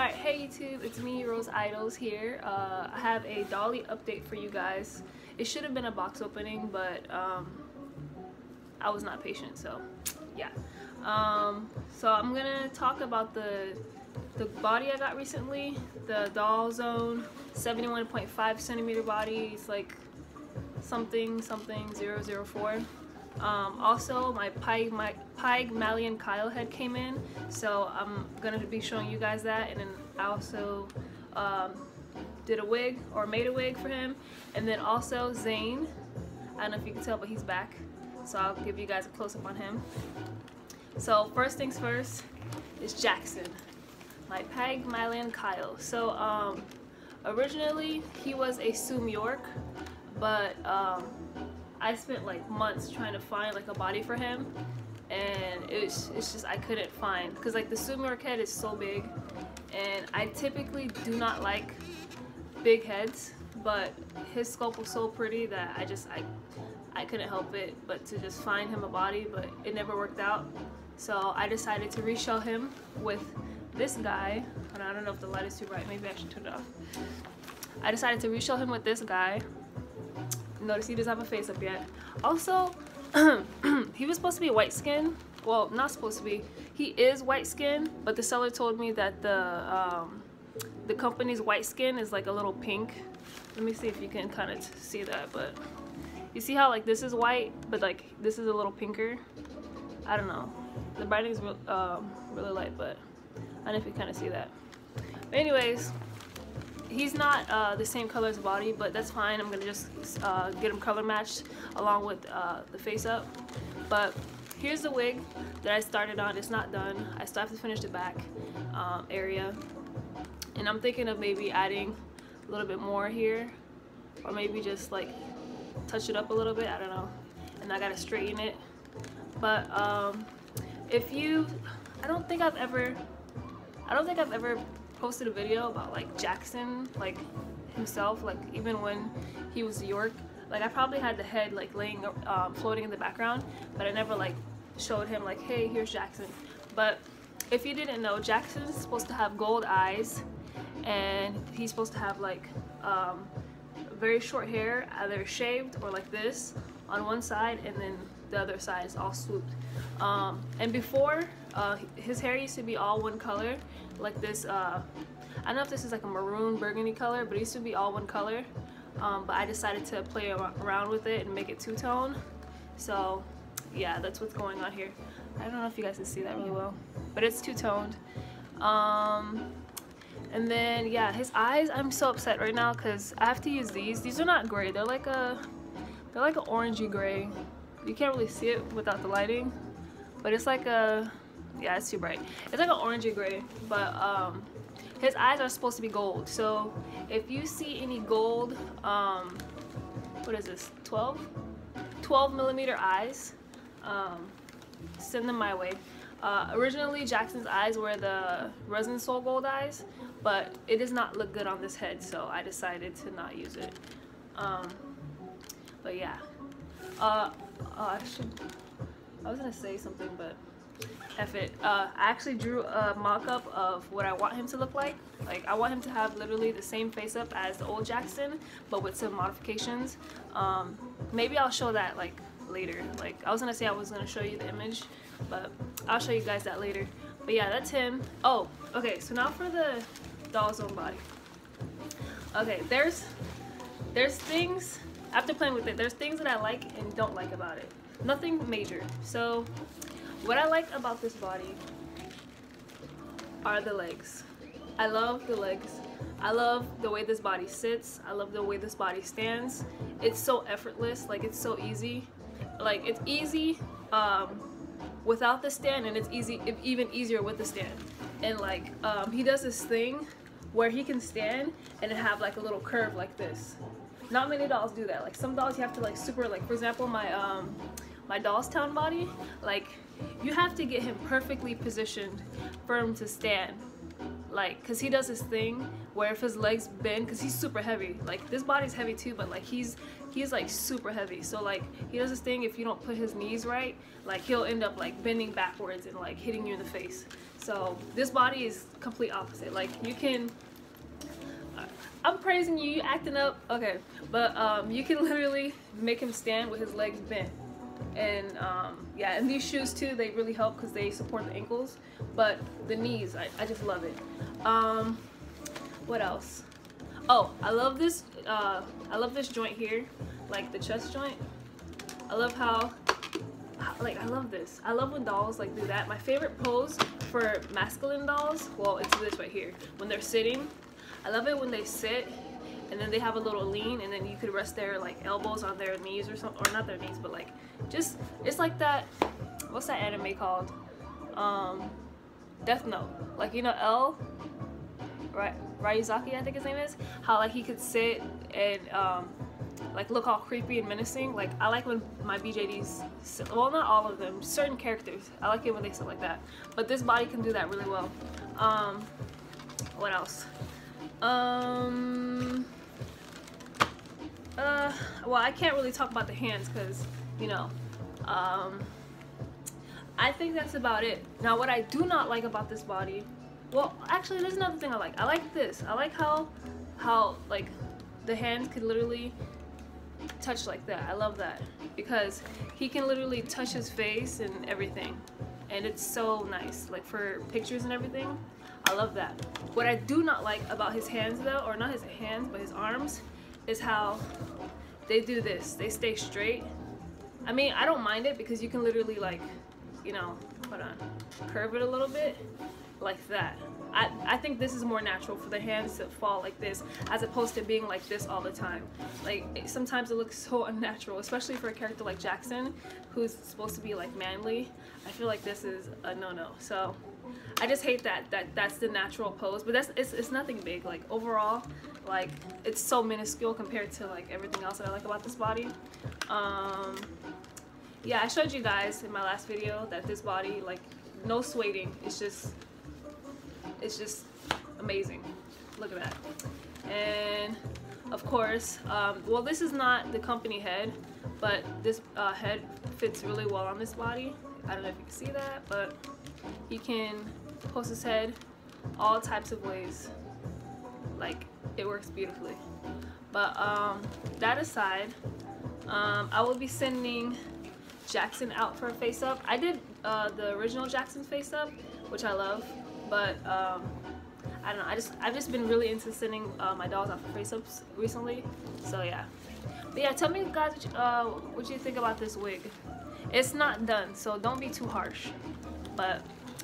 Alright, hey YouTube, it's me, Rose Idols here. I have a dolly update for you guys. It should have been a box opening, but I was not patient, so yeah. So I'm gonna talk about the body I got recently, the Doll Zone 71.5 centimeter body. It's like something 004. Also my Pygmalion Kyle head came in, so I'm gonna be showing you guys that. And then I also did a wig, or made a wig for him. And then also Zane, I don't know if you can tell, but he's back, so I'll give you guys a close-up on him. So first things first is Jackson, my Pygmalion Kyle. So originally he was a Sum York, but I spent like months trying to find like a body for him, and it's just I couldn't find, because like the Sum York head is so big, and I typically do not like big heads, but his sculpt was so pretty that I couldn't help it but to just find him a body, but it never worked out. So I decided to reshow him with this guy, and I don't know if the light is too bright, maybe I should turn it off. I decided to reshow him with this guy. Notice he doesn't have a face up yet. Also, he was supposed to be white skin. Well, not supposed to be. He is white skin, but the seller told me that the company's white skin is like a little pink. Let me see if you can kind of see that, but you see how like this is white, but like this is a little pinker. I don't know. The brightening is really light, but I don't know if you kind of see that. But anyways, he's not the same color as body, but that's fine. I'm gonna just get him color matched along with the face up. But here's the wig that I started on. It's not done. I still have to finish the back area, and I'm thinking of maybe adding a little bit more here, or maybe just like touch it up a little bit. I don't know. And I gotta straighten it. But I don't think I've ever posted a video about like Jackson, like himself, like even when he was York. Like I probably had the head like laying floating in the background, but I never like showed him like, hey, here's Jackson. But if you didn't know, Jackson's supposed to have gold eyes, and he's supposed to have like very short hair, either shaved or like this on one side, and then the other side is all swooped. And before, his hair used to be all one color, like this. I don't know if this is like a maroon burgundy color, but it used to be all one color. But I decided to play around with it and make it two-tone. So yeah, that's what's going on here. I don't know if you guys can see that really well, but it's two-toned. And then yeah, his eyes, I'm so upset right now because I have to use these. These are not gray. They're like an orangey gray. You can't really see it without the lighting, but it's like a, yeah, it's too bright. It's like an orangey gray, but his eyes are supposed to be gold. So if you see any gold, what is this, 12 millimeter eyes, send them my way. Originally Jackson's eyes were the resin soul gold eyes, but it does not look good on this head, so I decided to not use it. But yeah, I was gonna say something, but F it. I actually drew a mock-up of what I want him to look like. Like I want him to have literally the same face up as the old Jackson, but with some modifications. Maybe I'll show that like later. Like I was gonna say I was gonna show you the image, but I'll show you guys that later. But yeah, that's him. Oh, okay, so now for the Doll Zone body. Okay, there's things, after playing with it, there's things that I like and don't like about it. Nothing major. So what I like about this body are the legs. I love the legs. I love the way this body sits. I love the way this body stands. It's so effortless, like it's so easy. Like it's easy without the stand, and it's easy, even easier with the stand. And like he does this thing where he can stand and have like a little curve like this. Not many dolls do that. Like some dolls you have to like super, like for example my my Doll's Town body, like you have to get him perfectly positioned for him to stand like, cause he does this thing where if his legs bend, cause he's super heavy, like this body's heavy too, but like he's like super heavy, so like he does this thing, if you don't put his knees right, like he'll end up like bending backwards and like hitting you in the face. So this body is complete opposite. Like you can, I'm praising you, you acting up, okay, but you can literally make him stand with his legs bent. And yeah, and these shoes too, they really help because they support the ankles, but the knees, I just love it. What else? Oh, I love this joint here, like the chest joint. I love how like, I love this. I love when dolls like do that. My favorite pose for masculine dolls, well, it's this right here, when they're sitting. I love it when they sit and then they have a little lean, and then you could rest their like elbows on their knees or something, or not their knees, but like just, it's like that, what's that anime called, Death Note, like, you know, L, right, Ryuzaki I think his name is, how like he could sit and like look all creepy and menacing. Like I like when my BJDs sit, well, not all of them, certain characters, I like it when they sit like that, but this body can do that really well. What else? Well, I can't really talk about the hands because, you know, I think that's about it. Now, what I do not like about this body, well, actually, there's another thing I like. I like this. I like how like the hands could literally touch like that. I love that because he can literally touch his face and everything, and it's so nice, like for pictures and everything. I love that. What I do not like about his hands though, or not his hands, but his arms, is how they do this. They stay straight. I mean, I don't mind it because you can literally like, you know, hold on, curve it a little bit like that. I think this is more natural for the hands to fall like this as opposed to being like this all the time. Like sometimes it looks so unnatural, especially for a character like Jackson who's supposed to be like manly. I feel like this is a no-no. So I just hate that's the natural pose, but it's nothing big. Like overall, like it's so minuscule compared to like everything else that I like about this body. Yeah, I showed you guys in my last video that this body, like, no sueding, it's just amazing. Look at that. And of course, well, this is not the company head, but this head fits really well on this body. I don't know if you can see that, but you can post his head all types of ways. Like, it works beautifully. But that aside, I will be sending Jackson out for a face up. I did the original Jackson face up, which I love, but I don't know, I've just been really into sending my dolls out for face ups recently, so yeah. But yeah, tell me guys what you think about this wig. It's not done, so don't be too harsh, but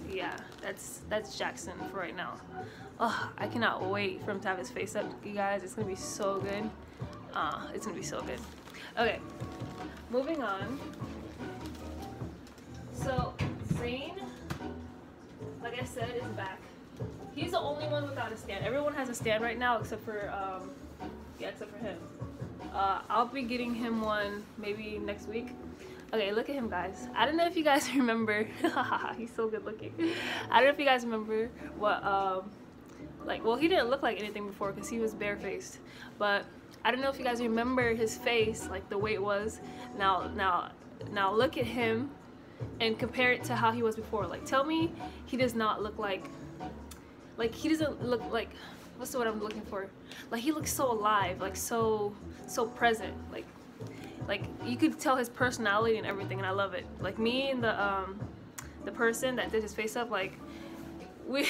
yeah, that's Jackson for right now. Oh, I cannot wait for him to have his face up, you guys. It's gonna be so good. It's gonna be so good. Okay, moving on. So Zane, like I said, is back. He's the only one without a stand. Everyone has a stand right now except for yeah, except for him. I'll be getting him one maybe next week. Okay, look at him, guys. I don't know if you guys remember. He's so good looking. I don't know if you guys remember what like, well, he didn't look like anything before because he was barefaced, but I don't know if you guys remember his face, like the way it was. Now look at him and compare it to how he was before. Like, tell me he does not look like he doesn't look like, what's the word I'm looking for? Like, he looks so alive, like so present, like you could tell his personality and everything, and I love it. Like me and the person that did his face up, like we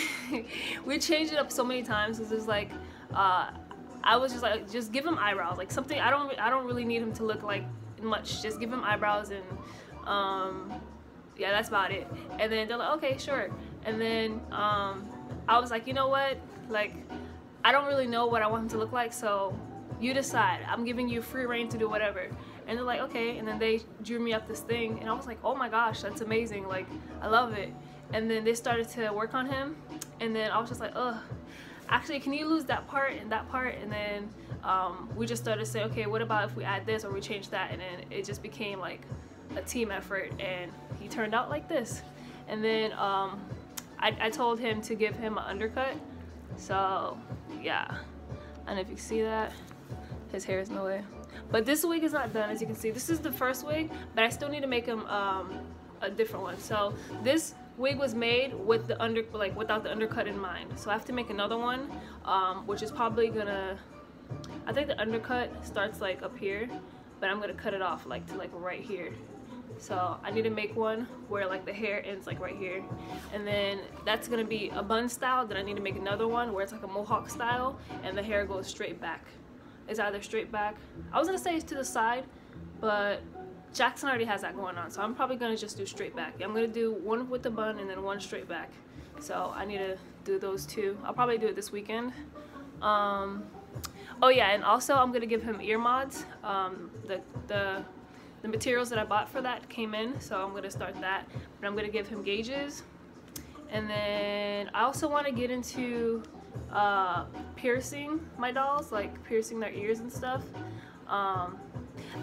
changed it up so many times. Cause it's like I was just like, just give him eyebrows, like something. I don't really need him to look like much. Just give him eyebrows and yeah, that's about it. And then they're like, okay, sure. And then I was like, you know what? Like, I don't really know what I want him to look like, so you decide. I'm giving you free reign to do whatever. And they're like, okay. And then they drew me up this thing, and I was like, oh my gosh, that's amazing. Like, I love it. And then they started to work on him, and then I was just like, ugh. Actually, can you lose that part and that part? And then we just started to say, okay, what about if we add this or we change that? And then it just became like a team effort, and he turned out like this. And then I told him to give him an undercut, So yeah, I don't know if you can see that. His hair is in the way. But this wig is not done, as you can see. This is the first wig, but I still need to make him a different one. So this wig was made with the without the undercut in mind. So I have to make another one, which is probably gonna, I think the undercut starts like up here, but I'm gonna cut it off like to like right here. So I need to make one where like the hair ends like right here, and then that's gonna be a bun style. Then I need to make another one where it's like a mohawk style and the hair goes straight back. It's either straight back, I was gonna say it's to the side, but Jackson already has that going on, so I'm probably gonna just do straight back. I'm gonna do one with the bun and then one straight back. So I need to do those two. I'll probably do it this weekend. Oh yeah, and also I'm gonna give him ear mods. The materials that I bought for that came in, so I'm gonna start that. But I'm gonna give him gauges, and then I also want to get into piercing my dolls, like piercing their ears and stuff. I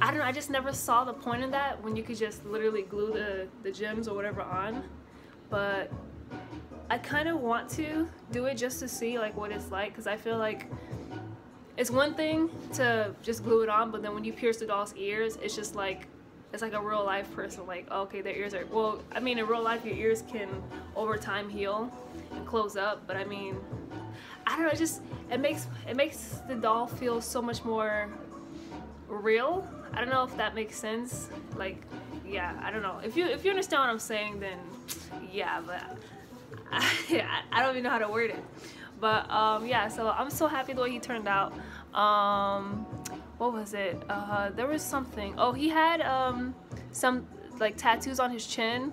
don't know, I just never saw the point in that when you could just literally glue the gems or whatever on, but I kind of want to do it just to see like what it's like, because I feel like it's one thing to just glue it on, but then when you pierce the doll's ears, it's just like, it's like a real life person, like, okay, their ears are, well, I mean, in real life your ears can over time heal and close up, but I mean, I don't know, it makes the doll feel so much more real. I don't know if that makes sense. Like, yeah, I don't know. If you understand what I'm saying, then yeah, but I don't even know how to word it. But yeah, so I'm so happy the way he turned out. What was it? There was something. Oh, he had some like tattoos on his chin,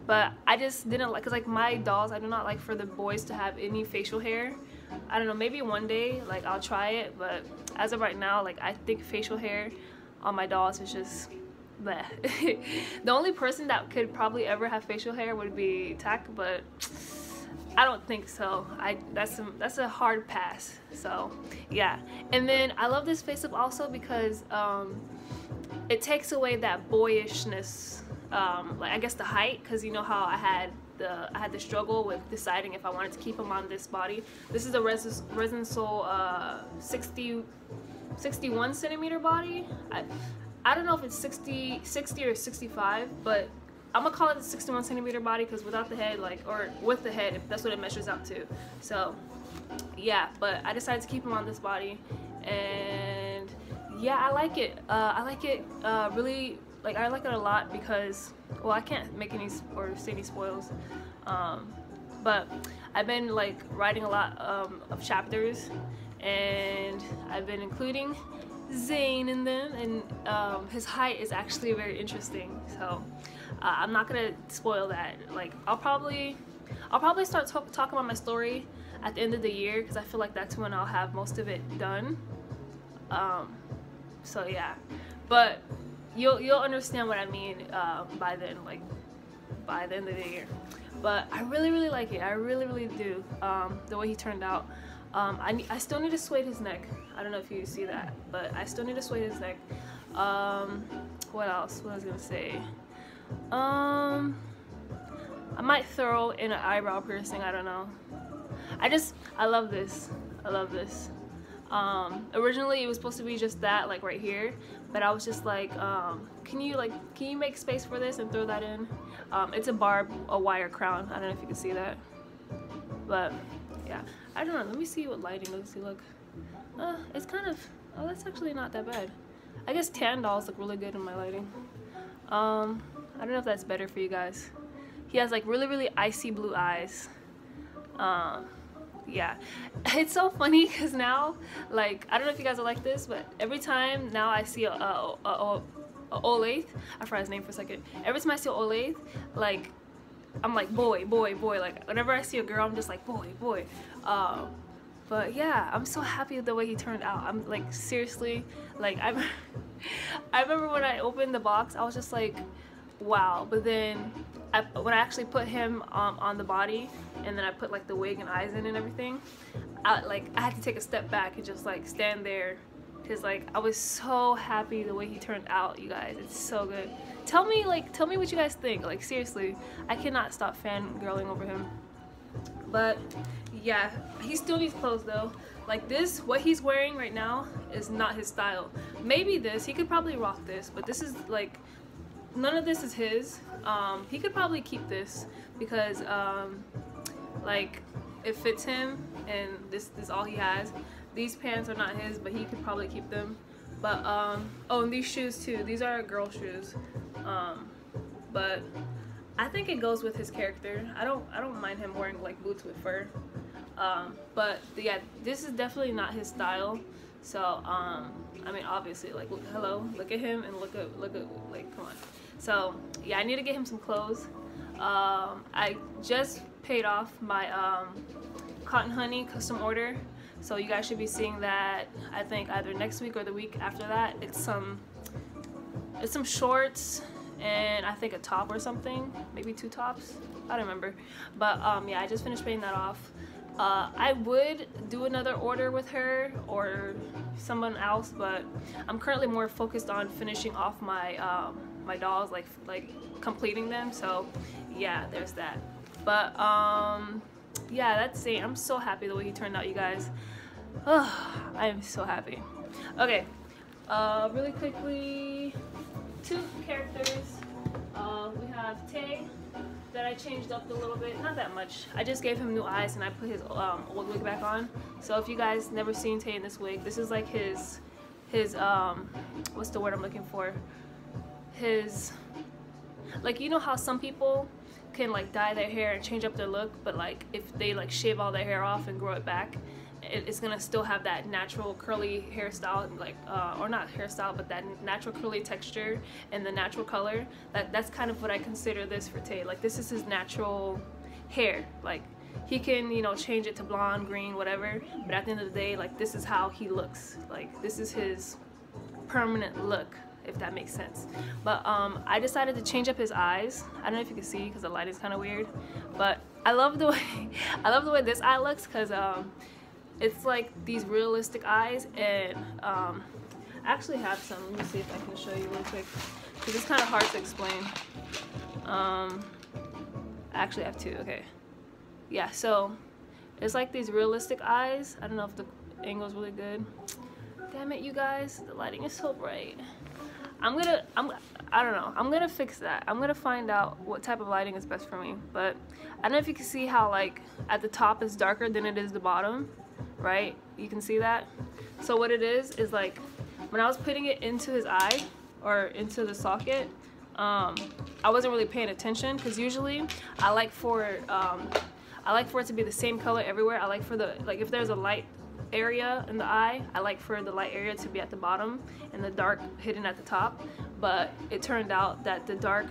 but I just didn't like, cause like my dolls, I do not like for the boys to have any facial hair. I don't know, maybe one day like I'll try it, but as of right now, like I think facial hair on my dolls is just bleh. The only person that could probably ever have facial hair would be Tack, but I don't think so. That's a hard pass. So yeah, and then I love this face up also because it takes away that boyishness, like I guess the height, because you know how I had the struggle with deciding if I wanted to keep him on this body. This is a Resin Soul 61 centimeter body. I don't know if it's 60 or 65, but I'm gonna call it the 61 centimeter body because without the head, like, or with the head, if that's what it measures out to. So yeah, but I decided to keep him on this body, and yeah, I like it. I like it really, like I like it a lot because, well, I can't make any or say any spoils, but I've been like writing a lot of chapters, and I've been including Zane in them, and his height is actually very interesting. So I'm not gonna spoil that. Like I'll probably start talking about my story at the end of the year because I feel like that's when I'll have most of it done. So yeah, but you'll understand what I mean by then, like by the end of the year. But I really like it. I really do. The way he turned out. I still need to suede his neck. I don't know if you see that, but I still need to suede his neck. What else? What was I gonna say? I might throw in an eyebrow piercing. I don't know. I love this. I love this. Originally it was supposed to be just that, like right here, but I was just like, can you make space for this and throw that in? It's a wire crown. I don't know if you can see that, but yeah, I don't know. Let me see what lighting. Let's see. Look, it's kind of, oh, that's actually not that bad. I guess tan dolls look really good in my lighting. I don't know if that's better for you guys. He has like really icy blue eyes. Yeah, it's so funny because now, like, I don't know if you guys are like this, but every time now I see a Olathe, I forgot his name for a second. Every time I see a Olathe, like, I'm like boy. Like whenever I see a girl, I'm just like boy. But yeah, I'm so happy with the way he turned out. I'm like seriously, like I remember when I opened the box, I was just like, wow. But then when I actually put him on the body, and then I put like the wig and eyes in and everything, I had to take a step back and just like stand there, because like I was so happy the way he turned out, you guys. It's so good. Tell me what you guys think. Like seriously, I cannot stop fangirling over him. But yeah, he still needs clothes though. Like this, what he's wearing right now is not his style. Maybe this, he could probably rock this, but this is like, none of this is his. He could probably keep this because like it fits him, and this is all he has. These pants are not his, but he could probably keep them. But oh, and these shoes too, these are girl shoes. But I think it goes with his character. I don't mind him wearing like boots with fur. But yeah, this is definitely not his style. So I mean, obviously, like, look at him, and look at like, come on. So yeah, I need to get him some clothes. I just paid off my Cotton Honey custom order, so you guys should be seeing that, I think, either next week or the week after that. It's some shorts and I think a top or something, maybe 2 tops, I don't remember. But yeah, I just finished paying that off. I would do another order with her or someone else, but I'm currently more focused on finishing off my my dolls, like completing them. So yeah, there's that. But yeah, that's it. I'm so happy the way he turned out, you guys. I am so happy. Okay, really quickly, 2 characters. We have Tay, that I changed up a little bit, not that much. I just gave him new eyes and I put his old wig back on. So if you guys never seen Tay in this wig, this is like his what's the word I'm looking for? His, like, you know how some people can like dye their hair and change up their look, but like if they like shave all their hair off and grow it back, it's gonna still have that natural curly hairstyle, like or not hairstyle, but that natural curly texture and the natural color. That's kind of what I consider this for Tay. Like, this is his natural hair. Like, he can, you know, change it to blonde, green, whatever, but at the end of the day, like, this is how he looks. Like, this is his permanent look, if that makes sense. But I decided to change up his eyes. I don't know if you can see because the light is kind of weird, but I love the way this eye looks, because it's like these realistic eyes. And I actually have some. Let me see if I can show you real quick, because it's kind of hard to explain. I actually have 2. Okay, yeah, so it's like these realistic eyes. I don't know if the angle is really good. Damn it, you guys, the lighting is so bright. I don't know, I'm gonna fix that. I'm gonna find out what type of lighting is best for me. But I don't know if you can see how like at the top is darker than it is the bottom, right? You can see that. So what it is like, when I was putting it into his eye or into the socket, I wasn't really paying attention, because usually I like for it to be the same color everywhere. I like for the, like, if there's a light area in the eye, I like for the light area to be at the bottom and the dark hidden at the top. But it turned out that the dark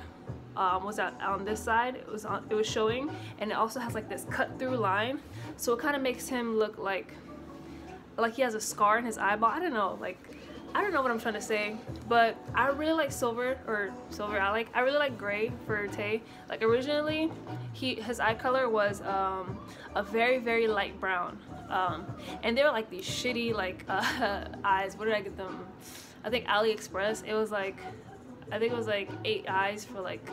was on this side. It was showing, and it also has like this cut through line, so it kind of makes him look like he has a scar in his eyeball. I don't know, like, I don't know what I'm trying to say. But I really like silver. I really like gray for Tay. Like, originally his eye color was a very, very light brown, and they were like these shitty like eyes. Where did I get them? I think AliExpress. It was like, I think it was like 8 eyes for like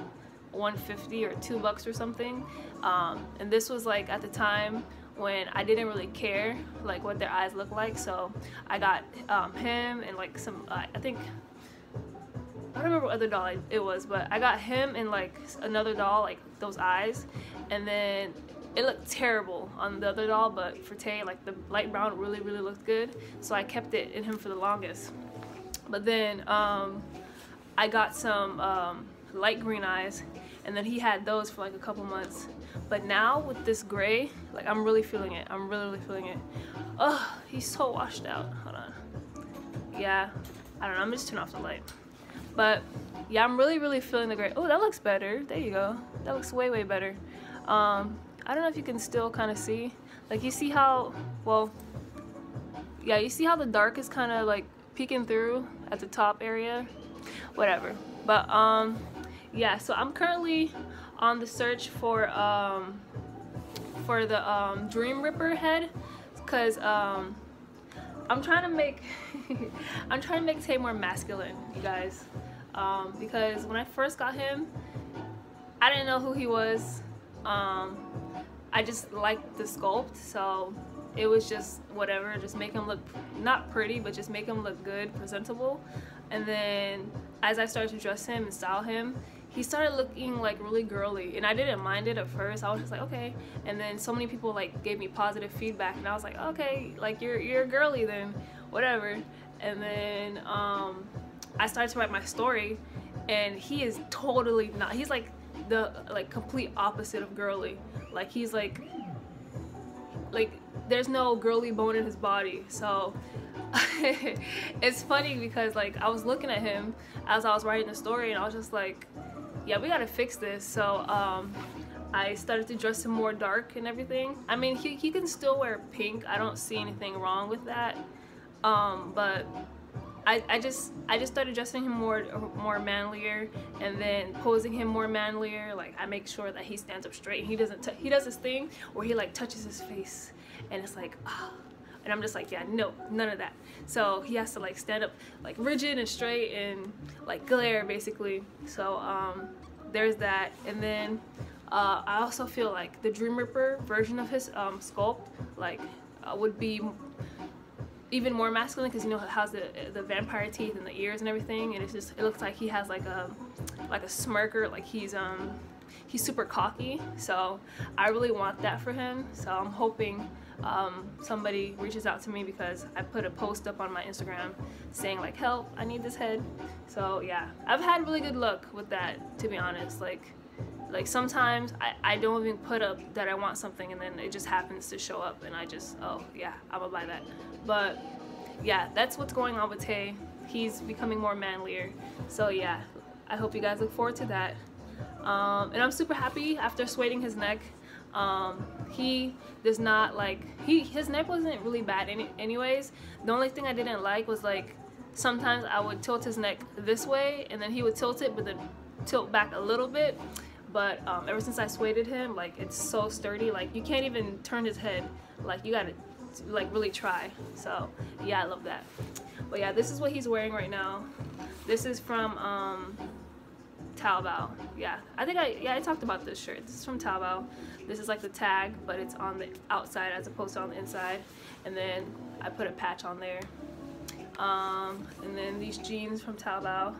$150 or $2 or something. And this was like at the time when I didn't really care like what their eyes look like. So I got him and like some I think, I don't remember what other doll it was, but I got him and like another doll, like those eyes. And then it looked terrible on the other doll, but for Tay, like the light brown really, really looked good. So I kept it in him for the longest. But then I got some light green eyes, and then he had those for like a couple months. But now with this gray, like, I'm really feeling it. I'm really, really feeling it. Oh, he's so washed out. Hold on. Yeah, I don't know. I'm just turning off the light. But yeah, I'm really, really feeling the gray. Oh, that looks better. There you go. That looks way, way better. I don't know if you can still kind of see. Like, you see how, well, yeah, you see how the dark is kind of like peeking through at the top area? Whatever. But yeah, so I'm currently on the search for the Dream Ripper head, because I'm trying to make I'm trying to make Tay more masculine, you guys, because when I first got him, I didn't know who he was. I just liked the sculpt, so it was just whatever, just make him look not pretty, but just make him look good, presentable. And then as I started to dress him and style him, he started looking like really girly, and I didn't mind it at first. I was just like, okay. And then so many people like gave me positive feedback, and I was like, okay, like you're girly then, whatever. And then I started to write my story, and he is totally not. He's like the complete opposite of girly. Like he's like there's no girly bone in his body. So it's funny because like I was looking at him as I was writing the story, and I was just like, yeah, we gotta fix this. So I started to dress him more dark and everything. I mean, he can still wear pink. I don't see anything wrong with that. But I just started dressing him more manlier, and then posing him more manlier. Like I make sure that he stands up straight. He does this thing where he like touches his face, and it's like, ah. And I'm just like, yeah, no, none of that. So he has to like stand up like rigid and straight and like glare basically. So there's that. And then I also feel like the Dream Reaper version of his sculpt like would be even more masculine, because you know it has the vampire teeth and the ears and everything, and it looks like he has like a smirker, like he's super cocky. So I really want that for him. So I'm hoping somebody reaches out to me, because I put a post up on my Instagram saying like, help, I need this head. So yeah, I've had really good luck with that, to be honest. Like sometimes I don't even put up that I want something, and then it just happens to show up, and I just, oh yeah, I'm gonna buy that. But yeah, that's what's going on with Tay. He's becoming more manlier. So yeah, I hope you guys look forward to that. And I'm super happy after sueding his neck. He does not like, his neck wasn't really bad anyways. The only thing I didn't like was like sometimes I would tilt his neck this way, and then he would tilt it but then tilt back a little bit. But ever since I sueded him, like it's so sturdy, like you can't even turn his head. Like you gotta like really try. So yeah, I love that. But yeah, this is what he's wearing right now. This is from Taobao. Yeah, I think I talked about this shirt. This is from Taobao. This is like the tag, but it's on the outside as opposed to on the inside. And then I put a patch on there. And then these jeans from Taobao.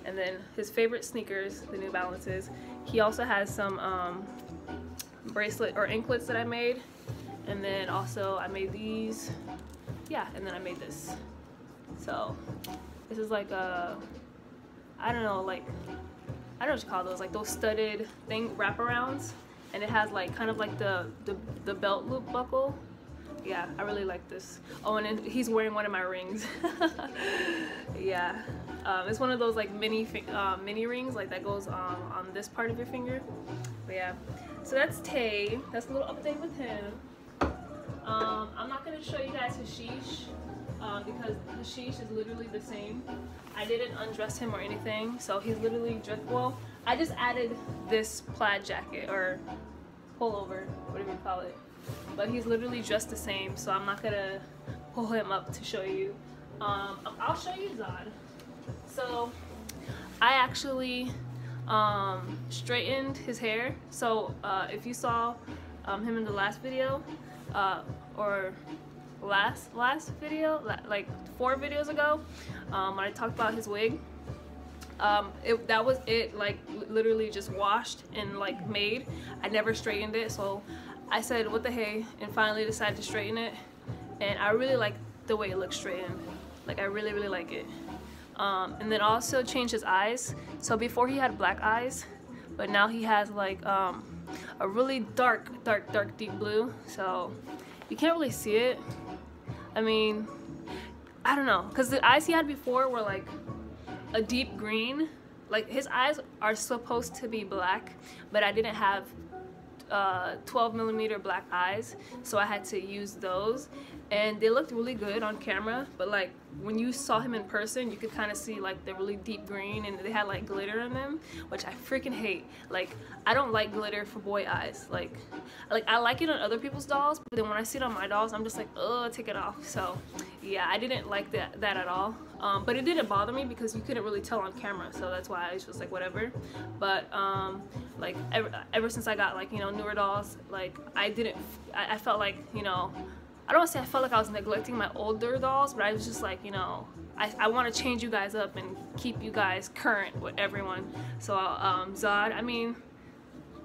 And then his favorite sneakers, the New Balances. He also has some bracelet or anklets that I made. And then also I made these. Yeah, and then I made this. So this is like a, I don't know, like, I don't know what you call those, like those studded wraparounds, and it has like kind of like the belt loop buckle. Yeah, I really like this. Oh, and then he's wearing one of my rings. Yeah, it's one of those like mini rings, like that goes on this part of your finger. But yeah, so that's Tay. That's a little update with him. I'm not gonna show you guys Hashish because Hashish is literally the same. I didn't undress him or anything, so he's literally just, well, I just added this plaid jacket or pullover, whatever you call it, but he's literally dressed the same, so I'm not gonna pull him up to show you. I'll show you Zod. So I actually straightened his hair. So if you saw him in the last video or last video, like 4 videos ago, when I talked about his wig, that was it, like literally just washed and like made. I never straightened it, so I said what the hey, and finally decided to straighten it, and I really like the way it looks straightened. Like I really like it. And then also changed his eyes. So before he had black eyes, but now he has like a really dark deep blue, so you can't really see it. I mean, I don't know, because the eyes he had before were like a deep green. Like his eyes are supposed to be black, but I didn't have 12mm black eyes, so I had to use those, and they looked really good on camera, but like when you saw him in person, you could kind of see like the really deep green, and they had like glitter in them, which I freaking hate. Like I don't like glitter for boy eyes. Like I like it on other people's dolls, but then when I see it on my dolls, I'm just like, oh, take it off. So yeah, I didn't like that at all. But it didn't bother me because you couldn't really tell on camera, so that's why I was just like whatever. But like ever since I got like, you know, newer dolls, like I felt like, you know, I don't want to say I felt like I was neglecting my older dolls, but I was just like, you know, I want to change you guys up and keep you guys current with everyone. So Zod, I mean,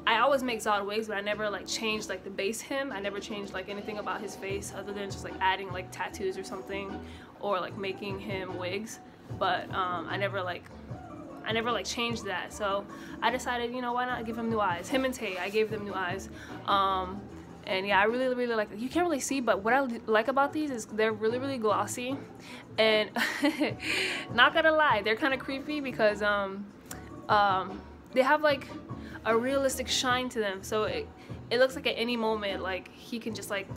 I always make Zod wigs, but I never like changed like the base him. I never changed like anything about his face other than just like adding like tattoos or something, or like making him wigs. But I never like changed that. So I decided, you know, why not give him new eyes? Him and Tay, I gave them new eyes. And yeah, I really like it. You can't really see, but what I like about these is they're really glossy, and not gonna lie, they're kind of creepy because they have like a realistic shine to them. So it looks like at any moment like he can just like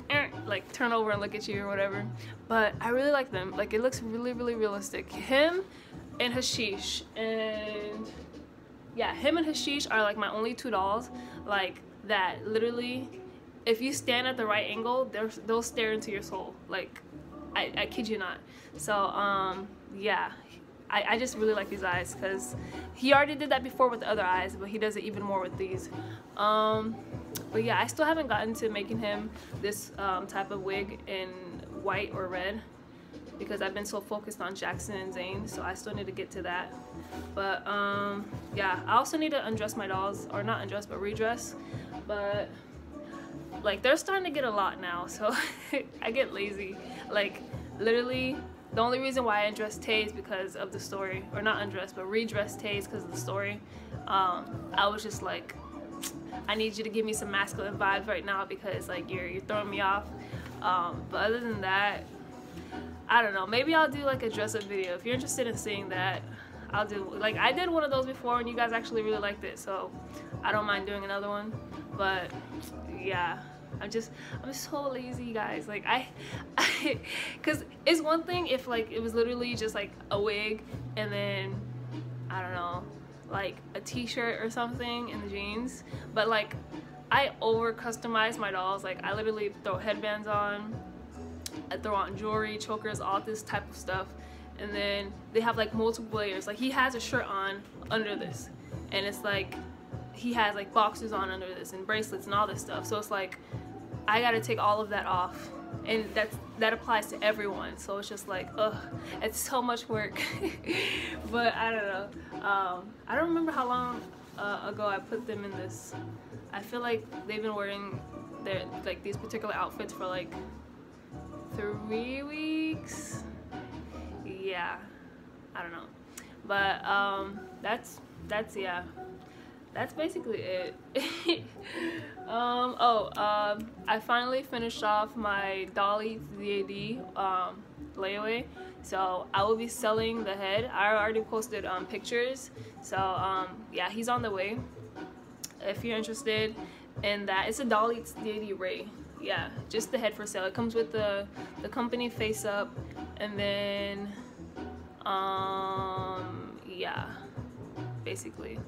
turn over and look at you or whatever. But I really like them. Like it looks really realistic. Him and Hashish, and yeah, him and Hashish are like my only two dolls like that literally, if you stand at the right angle, they'll stare into your soul. Like, I kid you not. So, yeah, I just really like these eyes because he already did that before with the other eyes, but he does it even more with these. But yeah, I still haven't gotten to making him this type of wig in white or red because I've been so focused on Jackson and Zane, so I still need to get to that. But yeah, I also need to undress my dolls, or not undress, but redress. But like they're starting to get a lot now, so I get lazy. Like literally the only reason why I undress Tay is because of the story, or not undress but redress Tay is because of the story. I was just like, I need you to give me some masculine vibes right now because like you're throwing me off. But other than that, I don't know, maybe I'll do like a dress up video. If you're interested in seeing that, I'll do, like I did one of those before and you guys actually really liked it, so I don't mind doing another one. But yeah, I'm so lazy, guys. Like because it's one thing if like it was literally just like a wig and then I don't know, like a t-shirt or something and the jeans, but like I over customize my dolls. Like I literally throw headbands on, I throw on jewelry, chokers, all this type of stuff, and then they have like multiple layers. Like he has a shirt on under this, and it's like he has like boxers on under this and bracelets and all this stuff. So it's like I gotta take all of that off, and that applies to everyone. So it's just like, ugh, it's so much work. But I don't know. I don't remember how long ago I put them in this. I feel like they've been wearing these particular outfits for like 3 weeks. Yeah, I don't know. But yeah, that's basically it. I finally finished off my idolls.bjd layaway, so I will be selling the head. I already posted pictures, so yeah, he's on the way. If you're interested in that, it's a idolls.bjd Ray. Yeah, just the head for sale. It comes with the company face up, and then yeah, basically.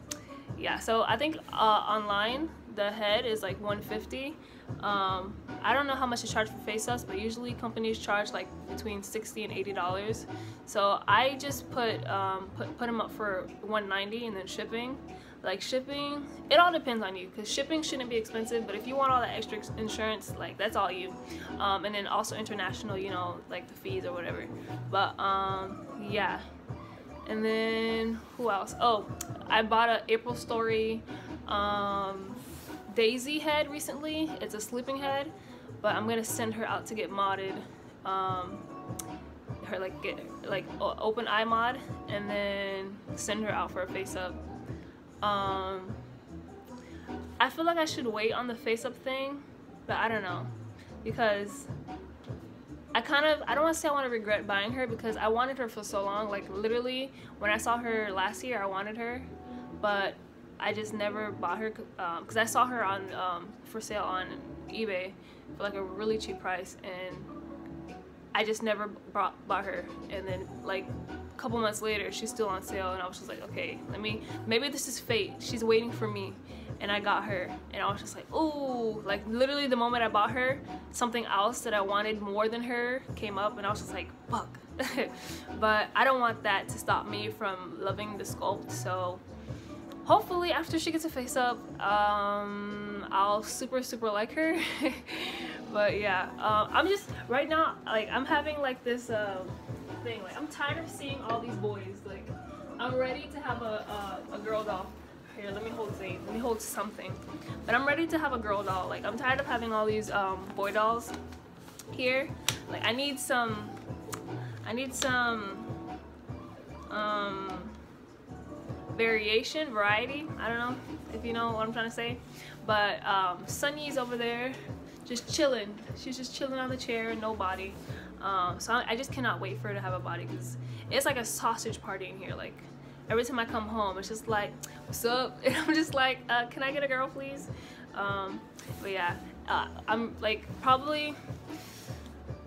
Yeah, so I think online the head is like $150. I don't know how much to charge for face ups, but usually companies charge like between $60 and $80. So I just put them up for $190, and then shipping. Like shipping, it all depends on you, because shipping shouldn't be expensive, but if you want all that extra insurance, like that's all you. And then also international, you know, like the fees or whatever. But yeah. And then who else? Oh, I bought a April Story Daisy head recently. It's a sleeping head, but I'm gonna send her out to get modded. Her get open eye mod, and then send her out for a face up. I feel like I should wait on the face up thing, but I don't know, because I don't want to say I want to regret buying her, because I wanted her for so long. Like literally when I saw her last year, I wanted her, but I just never bought her because I saw her on for sale on eBay for like a really cheap price, and I just never bought her. And then like a couple months later, she's still on sale, and I was just like, okay, maybe this is fate. She's waiting for me, and I got her, and I was just like, ooh, like literally the moment I bought her, something else that I wanted more than her came up, and I was just like, fuck. But I don't want that to stop me from loving the sculpt, so hopefully after she gets a face up, I'll super like her. But yeah, I'm just right now, like, I'm having like this thing, like I'm tired of seeing all these boys. Like, I'm ready to have a girl doll. Here, let me hold something. But I'm ready to have a girl doll. Like, I'm tired of having all these boy dolls here. Like, I need some variety. I don't know if you know what I'm trying to say. But Sunny's over there just chilling. She's just chilling on the chair, no body. So I just cannot wait for her to have a body, because it's like a sausage party in here. Like, every time I come home, it's just like, what's up? And I'm just like, can I get a girl, please? But yeah, I'm like, probably,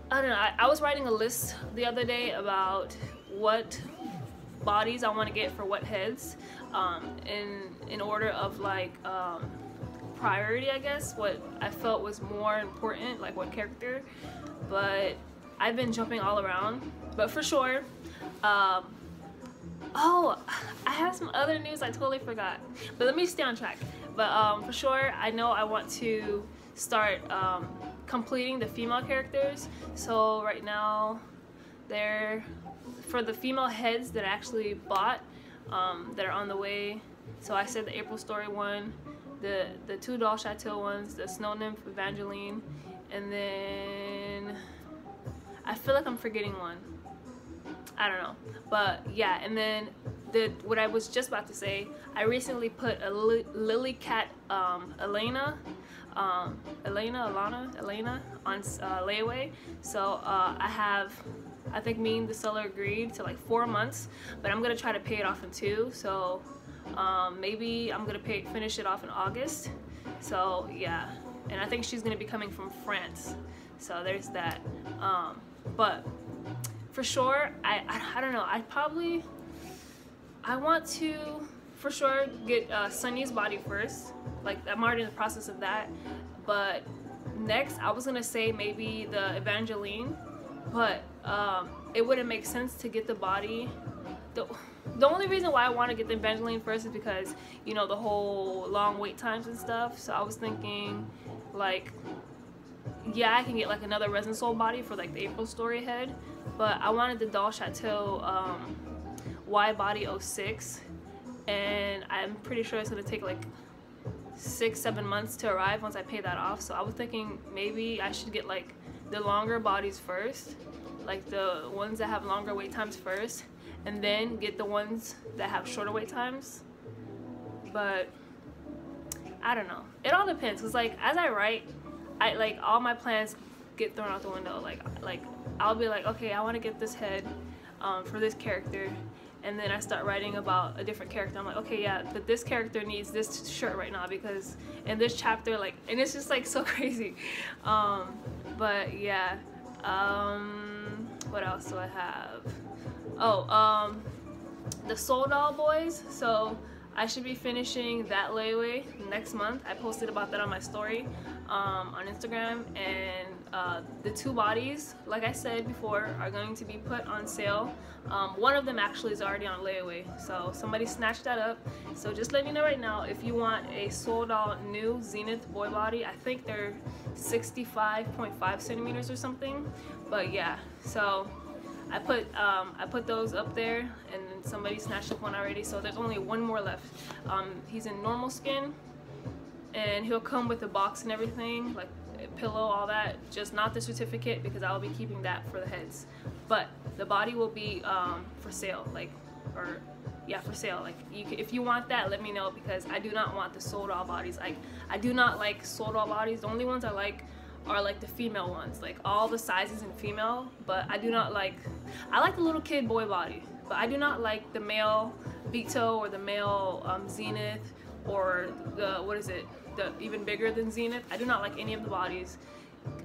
I don't know, I was writing a list the other day about what bodies I want to get for what heads, in order of like priority, I guess, what I felt was more important, like what character. But I've been jumping all around. But for sure, oh, I have some other news I totally forgot, but let me stay on track. But for sure, I know I want to start completing the female characters. So right now, they're for the female heads that I actually bought, that are on the way. So I said the April Story one, the two Doll Chateau ones, the Snow Nymph Evangeline, and then I feel like I'm forgetting one. I don't know, but yeah. And then what I was just about to say, I recently put a Lily Cat Elena on layaway. So I think me and the seller agreed to like 4 months, but I'm gonna try to pay it off in 2. So maybe I'm gonna finish it off in August. So yeah, and I think she's gonna be coming from France. So there's that. But for sure, I don't know. I want to for sure get Sunny's body first. Like, I'm already in the process of that. But next, I was gonna say maybe the Evangeline, but it wouldn't make sense to get the body. The only reason why I want to get the Evangeline first is because, you know, the whole long wait times and stuff. So I was thinking, like, yeah, I can get like another Resin Soul body for like the April Story head, but I wanted the Doll Chateau Y body 06, and I'm pretty sure it's gonna take like 6-7 months to arrive once I pay that off. So I was thinking maybe I should get like the longer bodies first, like the ones that have longer wait times first, and then get the ones that have shorter wait times. But I don't know, it all depends, because like as I write, like all my plans get thrown out the window. Like I'll be like, okay, I want to get this head for this character, and then I start writing about a different character. I'm like, okay, yeah, but this character needs this shirt right now because in this chapter, like, and it's just like so crazy. But yeah, what else do I have? Oh, the Soul Doll boys. So I should be finishing that layaway next month. I posted about that on my story on Instagram, and the 2 bodies, like I said before, are going to be put on sale. One of them actually is already on layaway, so somebody snatched that up. So just let me know right now if you want a Soul Doll new Zenith boy body. I think they're 65.5 centimeters or something, but yeah. So I put those up there, and then somebody snatched up one already, so there's only one more left. He's in normal skin, and he'll come with a box and everything, like a pillow, all that, just not the certificate, because I'll be keeping that for the heads. But the body will be for sale, like, or yeah, for sale. Like, if you want that, let me know, because I do not want the Soul Doll bodies. Like, I do not like Soul Doll bodies. The only ones I like are like the female ones, like all the sizes in female. But I do not like, I like the little kid boy body, but I do not like the male Vito or the male Zenith, or the, what is it, the even bigger than Zenith. I do not like any of the bodies.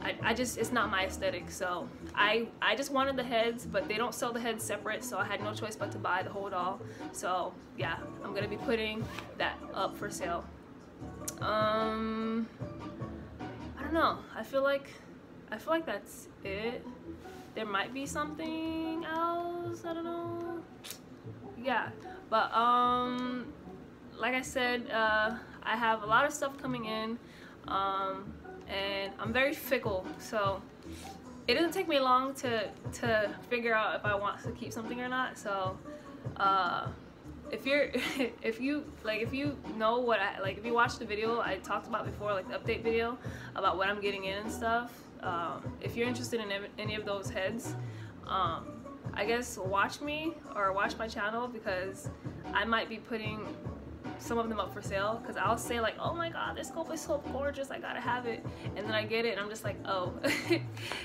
I just, it's not my aesthetic. So I just wanted the heads, but they don't sell the heads separate, so I had no choice but to buy the whole doll. So yeah, I'm gonna be putting that up for sale. I don't know. I feel like that's it. There might be something else. I don't know. Yeah, but like I said, I have a lot of stuff coming in, and I'm very fickle, so it doesn't take me long to figure out if I want to keep something or not. So if you know what if you watch the video I talked about before, like the update video about what I'm getting in and stuff, if you're interested in any of those heads, I guess watch me or watch my channel, because I might be putting some of them up for sale, because I'll say like, oh my god, this scope is so gorgeous, I gotta have it, and then I get it and I'm just like, oh.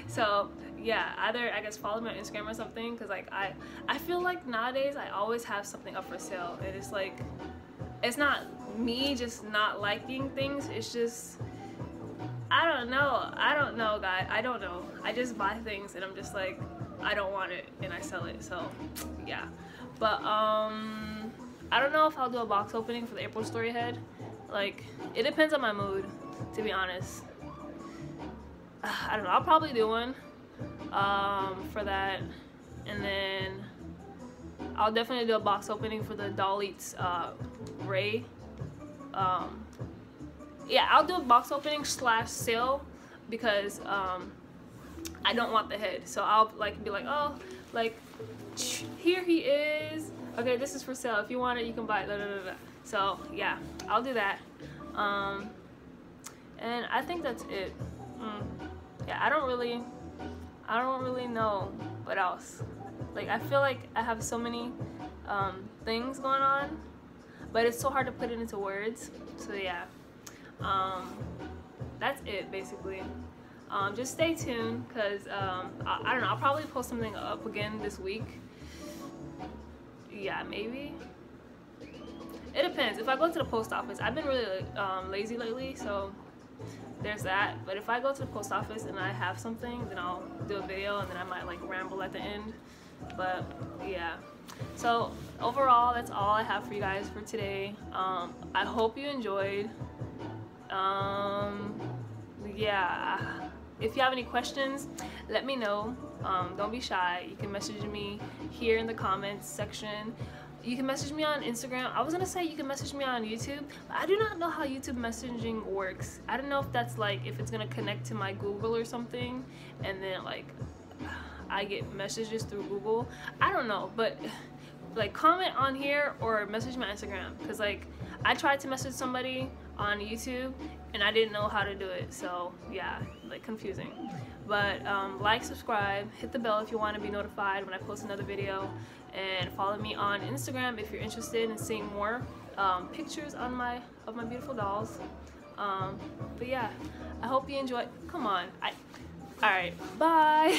So yeah, either I guess follow me on Instagram or something, because like I feel like nowadays I always have something up for sale, and it's like, it's not me just not liking things, it's just I don't know guys, I don't know, I just buy things and I'm just like, I don't want it, and I sell it. So yeah, but I don't know if I'll do a box opening for the April story head. Like, it depends on my mood, to be honest. I don't know, I'll probably do one for that, and then I'll definitely do a box opening for the Dolly's Ray. Yeah, I'll do a box opening / sale, because I don't want the head, so I'll like be like, oh, like, here he is, okay, this is for sale, if you want it you can buy it, blah, blah, blah, blah. So yeah, I'll do that, and I think that's it. Yeah, I don't really know what else. Like, I feel like I have so many things going on, but it's so hard to put it into words. So yeah, that's it basically. Just stay tuned, because I don't know, I'll probably post something up again this week. Yeah, maybe. It depends. If I go to the post office, I've been really lazy lately, so there's that. But if I go to the post office and I have something, then I'll do a video, and then I might like ramble at the end. But yeah, so overall that's all I have for you guys for today. I hope you enjoyed. Yeah, if you have any questions, let me know. Don't be shy. You can message me here in the comments section. You can message me on Instagram. I was gonna say you can message me on YouTube, but I do not know how YouTube messaging works. I don't know if that's like, if it's gonna connect to my Google or something, and then like I get messages through Google. I don't know, but like comment on here or message me on Instagram, because like I tried to message somebody on YouTube and I didn't know how to do it, so yeah, like confusing. But like, subscribe, hit the bell if you want to be notified when I post another video, and follow me on Instagram if you're interested in seeing more pictures of my beautiful dolls. But yeah, I hope you enjoy. Come on, alright, bye.